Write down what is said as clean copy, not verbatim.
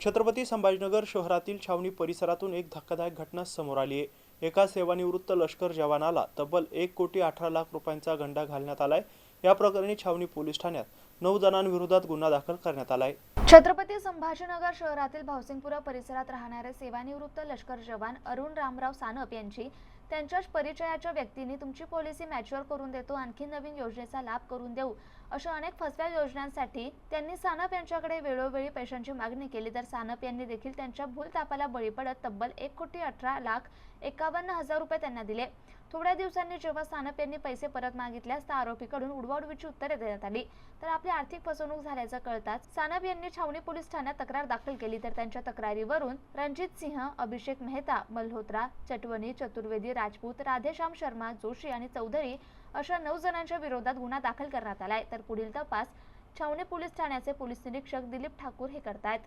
छत्रपती संभाजीनगर शहरातील छावणी परिसरातून एक धक्कादायक घटना समोर आली आहे। एका सेवानिवृत्त लष्कर जवानाला तब्बल 1,18,00,000 रुपयांचा गंडा घालण्यात आलाय। या प्रकरणी छावणी पोलीस ठाण्यात 9 जणांविरोधात गुन्हा दाखल करण्यात आलाय। छत्रपती संभाजीनगर शहरातील भावसिंगपुरा परिसरात राहणारे सेवानिवृत्त लष्कर जवान अरुण रामराव सानप यांची त्यांच्याच परिचयाच्या व्यक्तीने तुमची पॉलिसी मॅच्युअर करून देतो, आणखी नवीन योजनेचा लाभ करून देऊ अशा अनेक फसव्या योजनांसाठी त्यांनी सानप यांच्याकडे वेळोवेळी पैशांची मागणी केली। तर सानप यांनी देखील त्यांच्या भूलथापाला बळी पडत तब्बल 1,18,51,000 रुपये त्यांना दिले। थोड्या दिवसांनी जेव्हा सानप यांनी पैसे परत मागितल्यास त्या आरोपीकडून उडवाउडवीची उत्तरे देण्यात आली। तर आपली आर्थिक फसवणूक झाल्याचं कळताच सानप यांनी छावणी पोलीस ठाण्यात तक्रार दाखल केली। तर त्यांच्या तक्रारीवरून रणजित सिंह, अभिषेक मेहता, मल्होत्रा, चटवणी, चतुर्वेदी, राजपूत, राधेश्याम शर्मा, जोशी आणि चौधरी अशा 9 जणांच्या विरोधात गुन्हा दाखल करण्यात आलाय। तर पुढील तपास छावणी पोलीस ठाण्याचे पोलीस निरीक्षक दिलीप ठाकूर हे करतायत।